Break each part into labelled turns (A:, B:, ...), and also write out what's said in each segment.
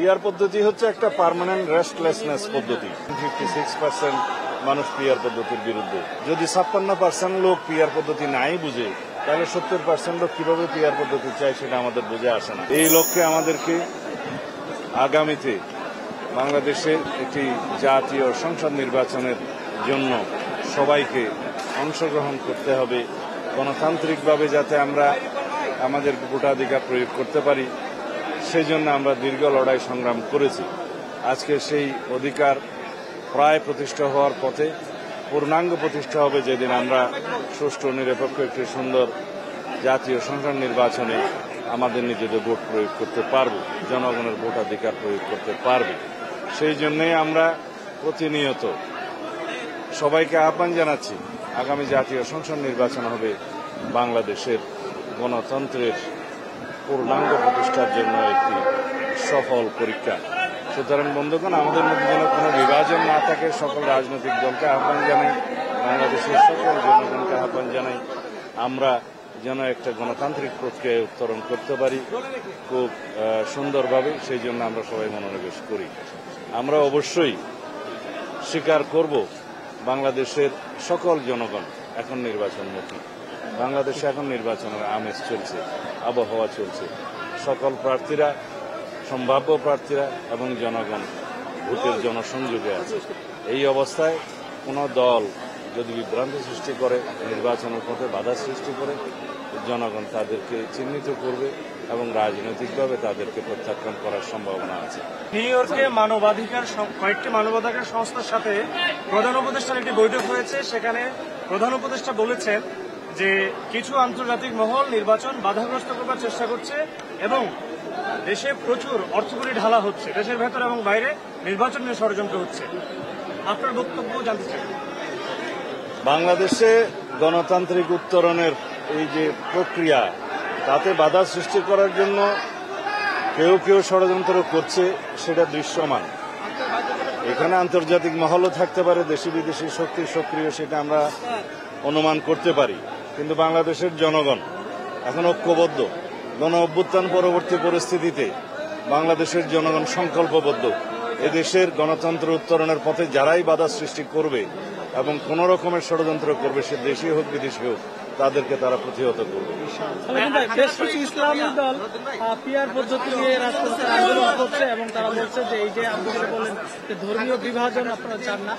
A: PR পদ্ধতি হচ্ছে একটা পার্মানেন্ট রেস্টলেসনেস পদ্ধতি। 56% মানুষ পিআর পদ্ধতির বিরুদ্ধে। যদি 56% লোক পিআর পদ্ধতি নাই বুঝে, তাহলে 70% লোক কিভাবে পিআর পদ্ধতি চায় সেটা আমাদের বুঝে আসে না। এই লক্ষ্যে আমাদেরকে আগামীতে বাংলাদেশের একটি জাতীয় সংসদ নির্বাচনের জন্য সবাইকে অংশগ্রহণ করতে হবে, গণতান্ত্রিকভাবে যাতে আমরা আমাদের ভোটাধিকার প্রয়োগ করতে পারি, সেই জন্য আমরা দীর্ঘ লড়াই সংগ্রাম করেছি। আজকে সেই অধিকার প্রায় প্রতিষ্ঠা হওয়ার পথে, পূর্ণাঙ্গ প্রতিষ্ঠা হবে যেদিন আমরা সুষ্ঠু নিরপেক্ষ একটি সুন্দর জাতীয় সংসদ নির্বাচনে আমাদের নিজেদের ভোট প্রয়োগ করতে পারব, জনগণের ভোটাধিকার প্রয়োগ করতে পারবে। সেই জন্যই আমরা প্রতিনিয়ত সবাইকে আহ্বান জানাচ্ছি, আগামী জাতীয় সংসদ নির্বাচন হবে বাংলাদেশের গণতন্ত্রের পূর্ণাঙ্গ প্রতিষ্ঠার জন্য একটি সফল পরীক্ষা। সুতরাং বন্ধুগণ, আমাদের মধ্যে যেন কোনো বিভাজন না থাকে, সকল রাজনৈতিক দলকে আহ্বান জানাই, বাংলাদেশের সকল জনগণকে আহ্বান জানাই, আমরা যেন একটা গণতান্ত্রিক প্রক্রিয়ায় উত্তরণ করতে পারি খুব সুন্দরভাবে। সেই জন্য আমরা সবাই মনোনিবেশ করি। আমরা অবশ্যই স্বীকার করব, বাংলাদেশের সকল জনগণ এখন নির্বাচনমুখী। বাংলাদেশে এখন নির্বাচনের আমেজ চলছে, আবহাওয়া চলছে। সকল প্রার্থীরা, সম্ভাব্য প্রার্থীরা এবং জনগণ ভোটের জনসংযোগে আছে। এই অবস্থায় কোনো দল যদি বিভ্রান্তি সৃষ্টি করে, নির্বাচনের পথে বাধা সৃষ্টি করে, জনগণ তাদেরকে চিহ্নিত করবে এবং রাজনৈতিকভাবে তাদেরকে প্রত্যাখ্যান করার সম্ভাবনা আছে।
B: নিউ ইয়র্কে কয়েকটি মানবাধিকার সংস্থার সাথে প্রধান উপদেষ্টার একটি বৈঠক হয়েছে। সেখানে প্রধান উপদেষ্টা বলেছেন যে কিছু আন্তর্জাতিক মহল নির্বাচন বাধাগ্রস্ত করবার চেষ্টা করছে এবং দেশে প্রচুর অর্থকড়ি ঢালা হচ্ছে, দেশের ভেতর এবং বাইরে নির্বাচন নিয়ে ষড়যন্ত্র হচ্ছে। আপনার বক্তব্য জানতে চাই।
A: বাংলাদেশে গণতান্ত্রিক উত্তরণের এই যে প্রক্রিয়া, তাতে বাধা সৃষ্টি করার জন্য কেউ কেউ ষড়যন্ত্র করছে, সেটা দৃশ্যমান। এখানে আন্তর্জাতিক মহলও থাকতে পারে, দেশি বিদেশি শক্তি সক্রিয়, সেটা আমরা অনুমান করতে পারি। কিন্তু বাংলাদেশের জনগণ এখন ঐক্যবদ্ধ। গণ অভ্যুত্থান পরবর্তী পরিস্থিতিতে বাংলাদেশের জনগণ সংকল্পবদ্ধ। এদেশের গণতন্ত্র উত্তরণের পথে যারাই বাধা সৃষ্টি করবে এবং কোন রকমের ষড়যন্ত্র করবে, সে দেশি হোক বিদেশি হোক, তাদেরকে তারা প্রতিহত করবে।
C: ইসলামী দল পিআর পদ্ধতি নিয়ে রাজপথে আন্দোলন করছে এবং তারা বলছে যে এই যে আপনি বলেন ধর্মীয় বিভাজন আপনারা চান না।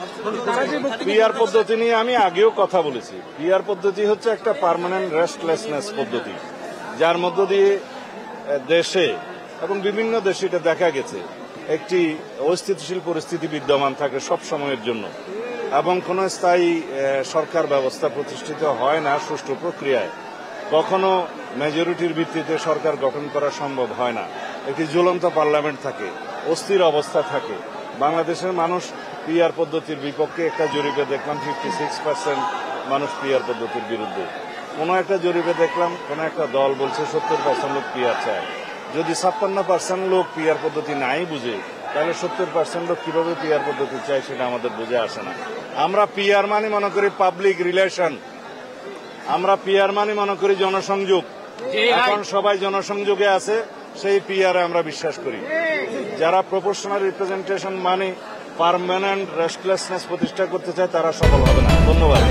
A: পিআর পদ্ধতি নিয়ে আমি আগেও কথা বলেছি। পিআর পদ্ধতি হচ্ছে একটা পার্মানেন্ট রেস্টলেসনেস পদ্ধতি, যার মধ্য দিয়ে দেশে এবং বিভিন্ন দেশে এটা দেখা গেছে একটি অস্থিতিশীল পরিস্থিতি বিদ্যমান থাকে সব সময়ের জন্য এবং কোন স্থায়ী সরকার ব্যবস্থা প্রতিষ্ঠিত হয় না সুষ্ঠু প্রক্রিয়ায়। কখনো মেজরিটির ভিত্তিতে সরকার গঠন করা সম্ভব হয় না। একটি ঝুলন্ত পার্লামেন্ট থাকে, অস্থির অবস্থা থাকে। বাংলাদেশের মানুষ পিআর পদ্ধতির বিপক্ষে। একটা জরিপে দেখলাম 56% মানুষ পিআর পদ্ধতির বিরুদ্ধে। কোন একটা জরিপে দেখলাম কোন একটা দল বলছে 70% লোক পিআর চায়। যদি 56% লোক পিআর পদ্ধতি নাই বুঝে, তাহলে 70% লোক কিভাবে পিআর পদ্ধতি চায় সেটা আমাদের বুঝে আসে না। আমরা পিআর মানে মনে করি পাবলিক রিলেশন, আমরা পিআর মানে মনে করি জনসংযোগ। এখন সবাই জনসংযোগে আছে, সেই পিআর আমরা বিশ্বাস করি। যারা প্রপোর্শনাল রিপ্রেজেন্টেশন মানে পার্মানেন্ট রেস্টলেসনেস প্রতিষ্ঠা করতে চায়, তারা সফল হবে না। ধন্যবাদ।